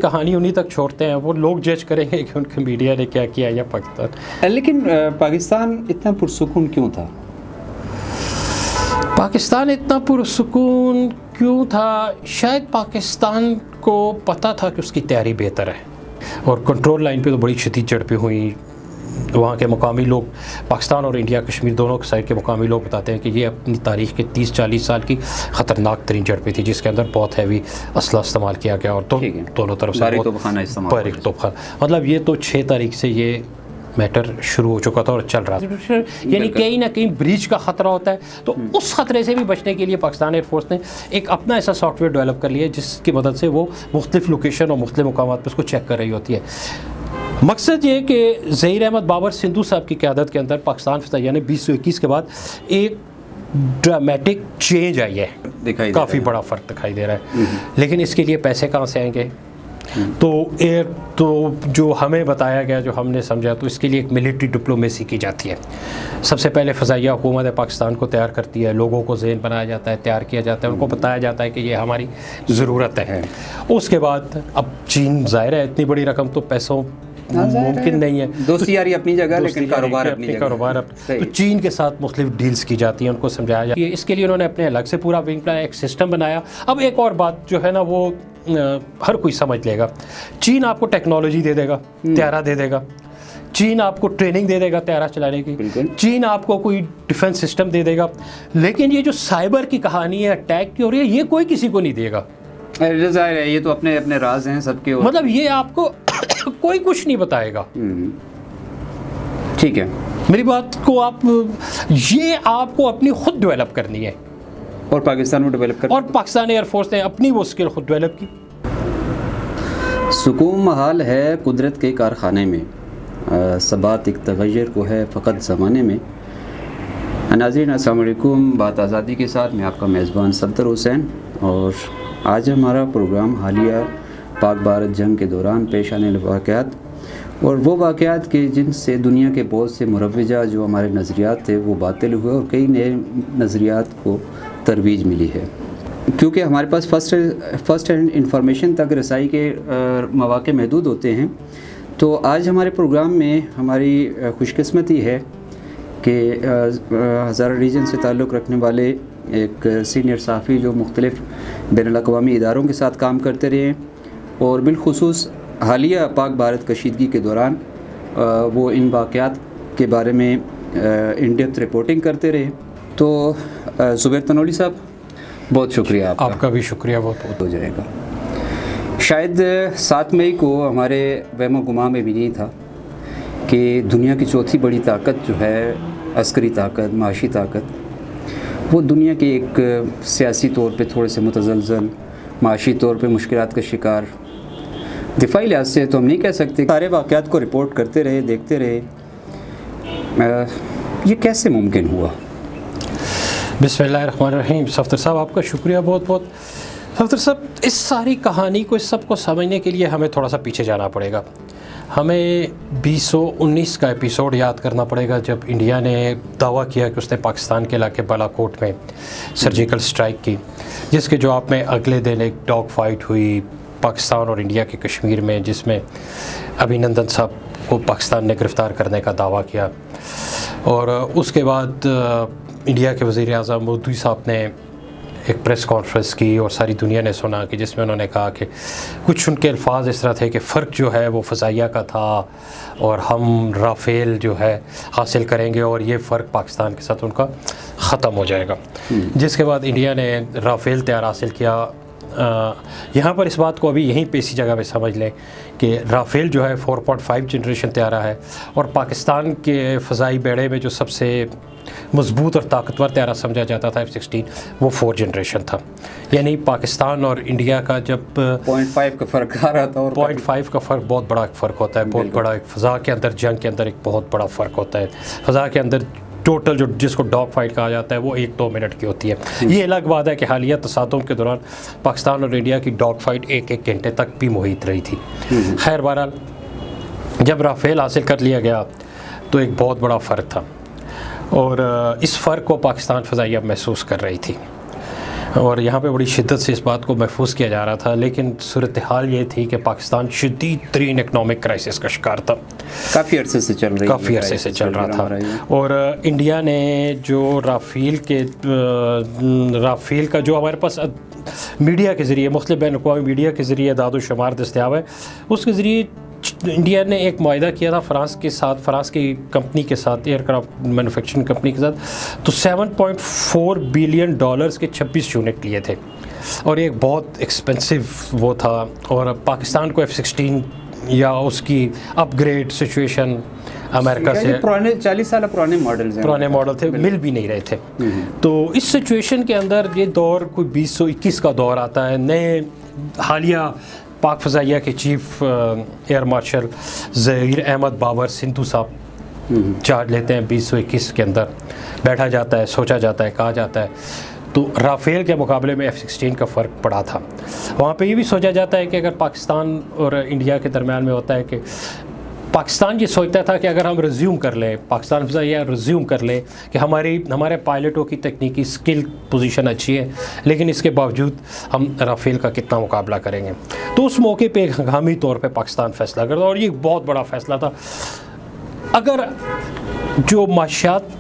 کہانی انہیں تک چھوڑتے ہیں، وہ لوگ جج کریں گے کہ ان کے میڈیا نے کیا کیا یا پاکستان. لیکن پاکستان اتنا پرسکون کیوں تھا؟ پاکستان اتنا پرسکون کیوں تھا؟ شاید پاکستان کو پتہ تھا کہ اس کی تیاری بہتر ہے، اور کنٹرول لائن پہ تو بڑی شدید جھڑپیں ہوئیں. وہاں کے مقامی لوگ، پاکستان اور انڈیا کشمیر دونوں کے سائڈ کے مقامی لوگ بتاتے ہیں کہ یہ اپنی تاریخ کے 30-40 سال کی خطرناک ترین جھڑپیں تھی، جس کے اندر بہت ہیوی اسلحہ استعمال کیا گیا، اور دونوں طرف سے بارک توپخانہ استعمال. مطلب یہ تو 6 تاریخ سے یہ میٹر شروع ہو چکا تھا اور چل رہا تھا. یعنی کہیں نہ کہیں بریچ کا خطرہ ہوتا ہے، تو اس خطرے سے بھی بچنے کے لیے پاکستان ایئر فورس نے ایک اپنا ایسا سافٹ ویئر ڈیولپ کر لیا جس کی مدد سے وہ مختلف لوکیشن اور مختلف مقامات پہ اس کو چیک کر رہی ہوتی ہے. مقصد یہ کہ ظہیر احمد بابر سندھو صاحب کی قیادت کے اندر پاکستان فضائیہ نے 2021 کے بعد ایک ڈرامیٹک چینج آئی ہے، کافی بڑا فرق دکھائی دے رہا ہے. لیکن اس کے لیے پیسے کہاں سے آئیں گے؟ تو جو ہمیں بتایا گیا، جو ہم نے سمجھا، تو اس کے لیے ایک ملٹری ڈپلومیسی کی جاتی ہے. سب سے پہلے فضائیہ حکومت پاکستان کو تیار کرتی ہے، لوگوں کو ذہن بنایا جاتا ہے، تیار کیا جاتا ہے، ان کو بتایا جاتا ہے کہ یہ ہماری ضرورت ہے. اس کے بعد اب چین ظاہر ہے اتنی بڑی رقم تو پیسوں ممکن نہیں ہے، دوستی یاری اپنی جگہ لیکن کاروبار اپنی جگہ. تو چین کے ساتھ مختلف ڈیلز کی جاتی ہیں، ان کو سمجھایا جاتا ہے. اس کے لیے انہوں نے اپنے الگ سے پورا ونگ بنایا، ایک سسٹم بنایا. اب ایک اور بات جو ہے نا، وہ ہر کوئی سمجھ لے گا. چین آپ کو ٹیکنالوجی دے دے گا، طیارہ دے دے گا. چین آپ کو ٹریننگ دے دے گا طیارہ چلانے کی. چین آپ کو کوئی ڈیفنس سسٹم دے دے گا. لیکن یہ جو سائبر کی کہانی ہے، اٹیک کی ہو رہی ہے، یہ کوئی کسی کو نہیں دے گا. ظاہر ہے یہ تو اپنے اپنے راز ہیں سب کے، مطلب یہ آپ کو کوئی کچھ نہیں بتائے گا. ٹھیک ہے، میری بات کو یہ آپ کو اپنی خود ڈیولپ کرنی ہے، اور پاکستان میں ڈیولپ کرنی، اور پاکستان ایئر فورس نے اپنی وہ اسکل خود ڈیولپ کی. سکون محال ہے قدرت کے کارخانے میں، ثبات ایک تغیر کو ہے فقط زمانے میں. ناظرین السلام علیکم. بات آزادی کے ساتھ میں آپ کا میزبان صفدر حسین، اور آج ہمارا پروگرام حالیہ پاک بھارت جنگ کے دوران پیش آنے والے واقعات، اور وہ واقعات کے جن سے دنیا کے بہت سے مروجہ جو ہمارے نظریات تھے وہ باطل ہوئے، اور کئی نئے نظریات کو ترویج ملی ہے. کیونکہ ہمارے پاس فرسٹ ہینڈ انفارمیشن تک رسائی کے مواقع محدود ہوتے ہیں، تو آج ہمارے پروگرام میں ہماری خوش قسمتی ہے کہ ہزارہ ریجن سے تعلق رکھنے والے ایک سینئر صحافی جو مختلف بین الاقوامی اداروں کے ساتھ کام کرتے رہے، اور بالخصوص حالیہ پاک بھارت کشیدگی کے دوران وہ ان واقعات کے بارے میں ان ڈیپتھ رپورٹنگ کرتے رہے. تو زبیر تنولی صاحب، بہت شکریہ آپ کا بھی شکریہ بہت بہت ہو جائے گا. شاید 7 مئی کو ہمارے وہم و گمان میں بھی نہیں تھا کہ دنیا کی چوتھی بڑی طاقت جو ہے، عسکری طاقت، معاشی طاقت، وہ دنیا کے ایک سیاسی طور پہ تھوڑے سے متزلزل، معاشی طور پہ مشکلات کا شکار، دفاعی لحاظ سے تو ہم نہیں کہہ سکتے، سارے واقعات کو رپورٹ کرتے رہے، دیکھتے رہے. یہ کیسے ممکن ہوا؟ بسم اللہ الرحمن الرحیم. صفدر صاحب آپ کا شکریہ بہت بہت. صفدر صاحب، اس ساری کہانی کو، اس سب کو سمجھنے کے لیے ہمیں تھوڑا سا پیچھے جانا پڑے گا. ہمیں 2019 کا ایپیسوڈ یاد کرنا پڑے گا، جب انڈیا نے دعویٰ کیا کہ اس نے پاکستان کے علاقے بالاکوٹ میں سرجیکل سٹرائک کی، جس کے جواب میں اگلے دن ایک ڈاگ فائٹ ہوئی پاکستان اور انڈیا کے کشمیر میں، جس میں ابھینندن صاحب کو پاکستان نے گرفتار کرنے کا دعویٰ کیا. اور اس کے بعد انڈیا کے وزیر اعظم مودی صاحب نے ایک پریس کانفرنس کی، اور ساری دنیا نے سنا، کہ جس میں انہوں نے کہا کہ کچھ ان کے الفاظ اس طرح تھے کہ فرق جو ہے وہ فضائیہ کا تھا، اور ہم رافیل جو ہے حاصل کریں گے، اور یہ فرق پاکستان کے ساتھ ان کا ختم ہو جائے گا. جس کے بعد انڈیا نے رافیل طیارہ حاصل کیا. یہاں پر اس بات کو ابھی یہیں پہ اسی جگہ پہ سمجھ لیں کہ رافیل جو ہے 4.5 جنریشن طیارہ ہے، اور پاکستان کے فضائی بیڑے میں جو سب سے مضبوط اور طاقتور طیارہ سمجھا جاتا تھا F-16، وہ 4 جنریشن تھا. یعنی پاکستان اور انڈیا کا جب 0.5 کا فرق آ رہا تھا، اور 0.5 کا فرق بہت بڑا فرق ہوتا ہے، بہت بڑا. ایک فضا کے اندر، جنگ کے اندر ایک بہت بڑا فرق ہوتا ہے. فضا کے اندر ٹوٹل جو جس کو ڈاگ فائٹ کہا جاتا ہے وہ 1-2 منٹ کی ہوتی ہے. یہ الگ بات ہے کہ حالیہ تصادم کے دوران پاکستان اور انڈیا کی ڈاگ فائٹ 1-1 گھنٹے تک بھی محیط رہی تھی. خیر بہرحال جب رافیل حاصل کر لیا گیا تو ایک بہت بڑا فرق تھا، اور اس فرق کو پاکستان فضائیہ محسوس کر رہی تھی. اور یہاں پہ بڑی شدت سے اس بات کو محفوظ کیا جا رہا تھا، لیکن صورتحال یہ تھی کہ پاکستان شدید ترین اکنامک کرائسس کا شکار تھا، کافی عرصے سے چل رہی کافی عرصے سے چل رہا تھا. اور انڈیا نے جو رافیل کا جو ہمارے پاس میڈیا کے ذریعے، مختلف بین الاقوامی میڈیا کے ذریعے اعداد و شمار دستیاب ہے، اس کے ذریعے انڈیا نے ایک معاہدہ کیا تھا فرانس کی کمپنی کے ساتھ، ایئر کرافٹ مینوفیکچرنگ کمپنی کے ساتھ، تو $7.4 بلین کے 26 یونٹ لیے تھے، اور یہ ایک بہت ایکسپینسو وہ تھا. اور پاکستان کو F-16 یا اس کی اپ گریڈ سچویشن امریکہ سے پرانے 40 سال پرانے ماڈل تھے، مل بھی نہیں رہے تھے. تو اس سچویشن کے اندر یہ دور کوئی 2021 کا دور آتا ہے. نئے حالیہ پاک فضائیہ کے chief air marshal Zaheer Ahmed Babar Sidhu sahib charge لیتے ہیں 2021 کے اندر. بیٹھا جاتا ہے، سوچا جاتا ہے، کہا جاتا ہے تو رافیل کے مقابلے میں F-16 کا فرق پڑا تھا. وہاں پہ یہ بھی سوچا جاتا ہے کہ اگر پاکستان اور انڈیا کے درمیان میں ہوتا ہے کہ پاکستان یہ سوچتا تھا کہ اگر ہم ریزیوم کر لیں، پاکستان فضائیہ ریزیوم کر لیں کہ ہمارے پائلٹوں کی تکنیکی سکل پوزیشن اچھی ہے، لیکن اس کے باوجود ہم رافیل کا کتنا مقابلہ کریں گے. تو اس موقع پہ ایک ہنگامی طور پہ پاکستان فیصلہ کرتا، اور یہ بہت بڑا فیصلہ تھا. اگر جو معاشیات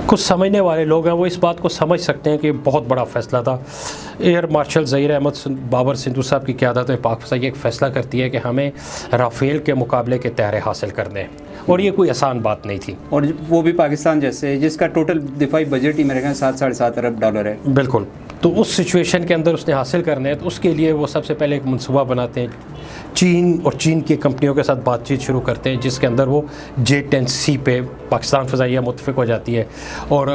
کو سمجھنے والے لوگ ہیں وہ اس بات کو سمجھ سکتے ہیں کہ بہت بڑا فیصلہ تھا. ایئر مارشل ظہیر احمد بابر سندھو صاحب کی قیادت میں پاک فضائیہ ایک فیصلہ کرتی ہے کہ ہمیں رافیل کے مقابلے کے طیارے حاصل کرنے ہیں، اور یہ کوئی آسان بات نہیں تھی. اور وہ بھی پاکستان جیسے جس کا ٹوٹل دفاعی بجٹ ہی میرے خیال $7.5 ارب ہے. بالکل. تو اس سچویشن کے اندر اس نے حاصل کرنے ہیں، تو اس کے لیے وہ سب سے پہلے ایک منصوبہ بناتے ہیں. چین کی کمپنیوں کے ساتھ بات چیت شروع کرتے ہیں، جس کے اندر وہ J-10C پہ پاکستان فضائیہ متفق ہو جاتی ہے، اور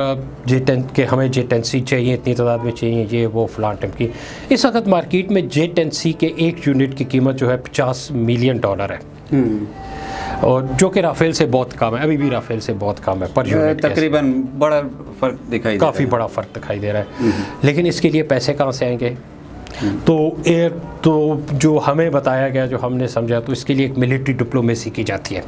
J-10 کہ ہمیں J-10C چاہیے، اتنی تعداد میں چاہیے، یہ وہ فلاں ٹائم کی. اس وقت مارکیٹ میں J-10C کے ایک یونٹ کی قیمت جو ہے $50 ملین ہے، اور جو کہ رافیل سے بہت کم ہے، ابھی بھی رافیل سے بہت کم ہے پر یونٹ. تقریباً بڑا فرق دکھائی دے رہا ہے، کافی بڑا فرق دکھائی دے رہا ہے. لیکن اس کے لیے پیسے کہاں سے آئیں گے؟ تو جو ہمیں بتایا گیا، جو ہم نے سمجھا، تو اس کے لیے ایک ملٹری ڈپلومیسی کی جاتی ہے.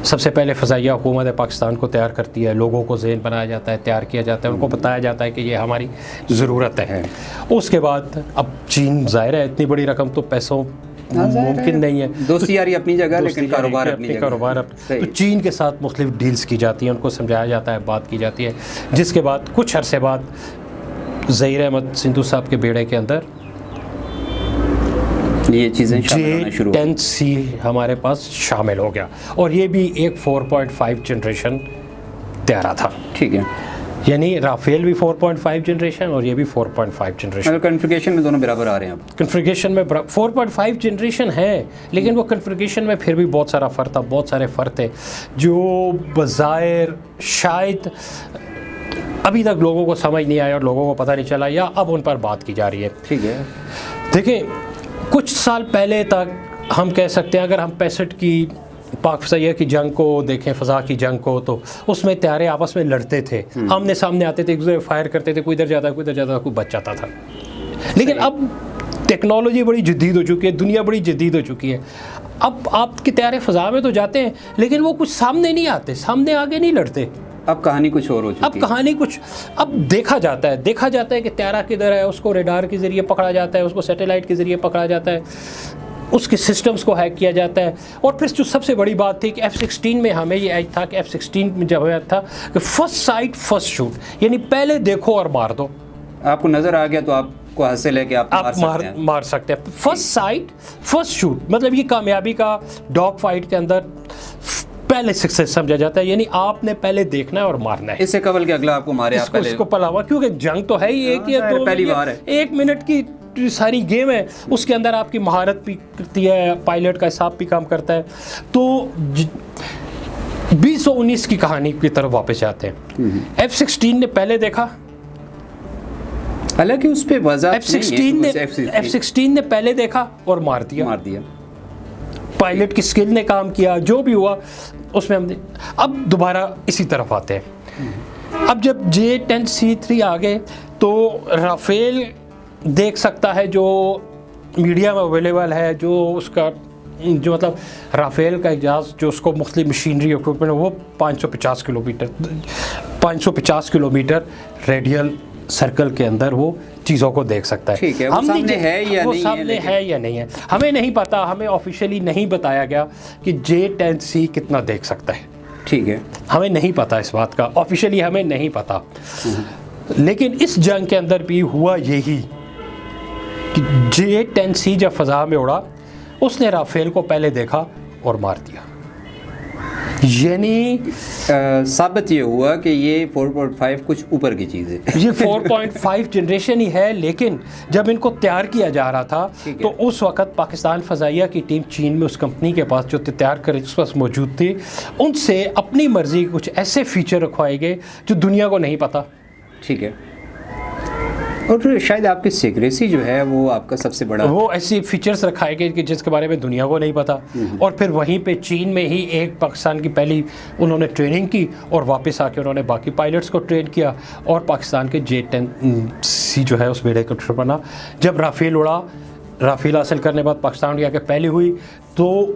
سب سے پہلے فضائیہ حکومت پاکستان کو تیار کرتی ہے، لوگوں کو ذہن بنایا جاتا ہے، تیار کیا جاتا ہے، ان کو بتایا جاتا ہے کہ یہ ہماری ضرورت ہے. اس کے بعد اب چین ظاہر ہے اتنی بڑی رقم تو پیسوں ممکن نہیں ہے. دوستی یاری اپنی جگہ، لیکن کاروبار تو چین کے ساتھ مختلف ڈیلز کی جاتی ہیں، ان کو سمجھایا جاتا ہے، بات کی جاتی ہے. جس کے بعد کچھ عرصے بعد ظہیر احمد سندھو صاحب کے بیڑے کے اندر یہ چیزیں J-10C ہمارے پاس شامل ہو گیا، اور یہ بھی ایک 4.5 جنریشن طیارہ تھا. ٹھیک ہے، یعنی رافیل بھی 4.5 جنریشن اور یہ بھی 4.5 جنریشن. کنفیگریشن میں دونوں برابر آ رہے ہیں. کنفیگریشن میں 4.5 جنریشن ہے، لیکن وہ کنفیگریشن میں پھر بھی بہت سارا فرق تھا، بہت سارے فرق تھے جو بظاہر شاید ابھی تک لوگوں کو سمجھ نہیں آیا اور لوگوں کو پتہ نہیں چلا، یا اب ان پر بات کی جا رہی ہے. ٹھیک ہے، دیکھیں کچھ سال پہلے تک ہم کہہ سکتے ہیں، اگر ہم 65 کی پاک فضائیہ کی جنگ کو دیکھیں، فضا کی جنگ کو، تو اس میں طیارے آپس میں لڑتے تھے، آمنے سامنے آتے تھے، ایک دوسرے فائر کرتے تھے، کوئی ادھر جاتا کوئی ادھر جاتا، کوئی بچ جاتا تھا. لیکن اب ٹیکنالوجی بڑی جدید ہو چکی ہے، دنیا بڑی جدید ہو چکی ہے. اب آپ کے طیارے فضا میں تو جاتے ہیں، لیکن وہ کچھ سامنے نہیں آتے، سامنے آگے نہیں لڑتے. اب کہانی کچھ اور ہو چکی ہے. اب کہانی کچھ اب دیکھا جاتا ہے کہ طیارہ کدھر ہے، اس کو ریڈار کے ذریعے پکڑا جاتا ہے، اس کو سیٹلائٹ کے ذریعے پکڑا جاتا ہے، اس کے سسٹمز کو ہیک کیا جاتا ہے. اور پھر جو سب سے بڑی بات تھی کہ F-16 میں ہمیں یہ ایج تھا کہ F-16 میں جب ہوا تھا کہ فرسٹ سائٹ فرسٹ شوٹ، یعنی پہلے دیکھو اور مار دو. آپ کو نظر آ گیا تو آپ کو حاصل ہے کہ آپ مار سکتے ہیں. فرسٹ سائٹ فرسٹ شوٹ مطلب یہ کامیابی کا ڈاگ فائٹ کے اندر پہلے سکسیس سمجھا جاتا ہے، یعنی آپ نے پہلے دیکھنا ہے اور مارنا ہے. اس سے قبل کہ اگلا آپ کو مارے، آپ اس کو پلا ہوا، کیونکہ جنگ تو ہے ہی ایک یا دو، پہلی بار ہے، 1 منٹ کی ساری گیم ہے، اس کے اندر آپ کی مہارت بھی کرتی ہے، پائلٹ کا حساب بھی کام کرتا ہے. تو 2019 کی کہانی کی طرف واپس جاتے ہیں. F-16 نے پہلے دیکھا، حالانکہ اس پہ وضاحت F-16 نے پہلے دیکھا اور مار دیا. پائلٹ کی سکل نے کام کیا، جو بھی ہوا اس میں ہم اب دوبارہ اسی طرف آتے ہیں. اب جب J-10C3 آ گئے تو رافیل دیکھ سکتا ہے، جو میڈیا میں اویلیبل ہے، جو اس کا جو مطلب رافیل کا اجاز جو اس کو مختلف مشینری اکوپمنٹ، وہ 550 کلومیٹر ریڈیل سرکل کے اندر وہ چیزوں کو دیکھ سکتا ہے. ٹھیک ہے، وہ سامنے ہے یا وہ نہیں ہے، سامنے ہے یا نہیں ہے ہمیں نہیں پتا. ہمیں آفیشیلی نہیں بتایا گیا کہ J10C کتنا دیکھ سکتا ہے. ٹھیک ہے، ہمیں نہیں پتا اس بات کا, آفیشیلی ہمیں نہیں پتا. لیکن اس جنگ کے اندر بھی ہوا یہی کہ J10C جب فضا میں اڑا اس نے رافیل کو پہلے دیکھا اور مار دیا. یعنی ثابت یہ ہوا کہ یہ 4.5 کچھ اوپر کی چیز ہے. یہ 4.5 جنریشن ہی ہے, لیکن جب ان کو تیار کیا جا رہا تھا تو اس وقت پاکستان فضائیہ کی ٹیم چین میں اس کمپنی کے پاس جو تیار کر اس وقت موجود تھی, ان سے اپنی مرضی کے کچھ ایسے فیچر رکھوائے گئے جو دنیا کو نہیں پتا. ٹھیک ہے, اور شاید آپ کی سیکریسی جو ہے وہ آپ کا سب سے بڑا, وہ ایسی فیچرز رکھائے گئے کہ جس کے بارے میں دنیا کو نہیں پتا. اور پھر وہیں پہ چین میں ہی ایک پاکستان کی پہلی انہوں نے ٹریننگ کی اور واپس آ کے انہوں نے باقی پائلٹس کو ٹرین کیا اور پاکستان کے J10C جو ہے اس بیڑے کو ٹرپ بنا. جب رافیل اڑا, رافیل حاصل کرنے بعد پاکستان انڈیا کے پہلی ہوئی, تو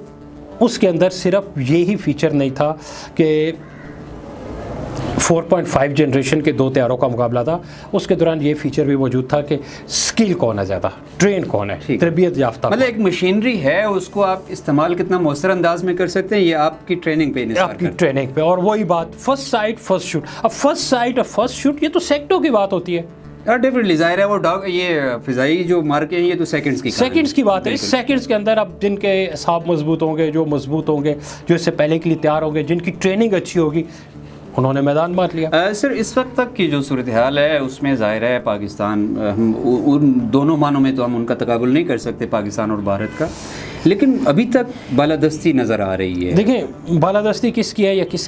اس کے اندر صرف یہی فیچر نہیں تھا کہ 4.5 جنریشن کے 2 طیاروں کا مقابلہ تھا, اس کے دوران یہ فیچر بھی موجود تھا کہ اسکل کون ہے زیادہ, ٹرین کون ہے, تربیت یافتہ. مطلب ایک مشینری ہے, اس کو آپ استعمال کتنا مؤثر انداز میں کر سکتے ہیں, یہ آپ کی ٹریننگ پہ انحصار آپ کی ٹریننگ پہ. اور وہی بات فرسٹ سائٹ فرسٹ شوٹ. اب فرسٹ سائٹ اور فرسٹ شوٹ یہ تو سیکٹوں کی بات ہوتی ہے. ڈیفینیٹلی ظاہر ہے وہ یہ فضائی جو مارکے ہیں یہ تو سیکنڈز کی بات ہے. اس سیکنڈز کے اندر اب جن کے اعصاب مضبوط ہوں گے, جو مضبوط ہوں گے, جو اس سے پہلے کے لیے تیار ہوں گے, جن کی ٹریننگ اچھی ہوگی, انہوں نے میدان مار لیا. سر اس وقت تک کی جو صورتحال ہے اس میں ظاہر ہے پاکستان, ہم ان دونوں معنوں میں تو ہم ان کا تقابل نہیں کر سکتے پاکستان اور بھارت کا, لیکن ابھی تک بالادستی نظر آ رہی ہے. دیکھیں بالادستی کس کی ہے یا کس کی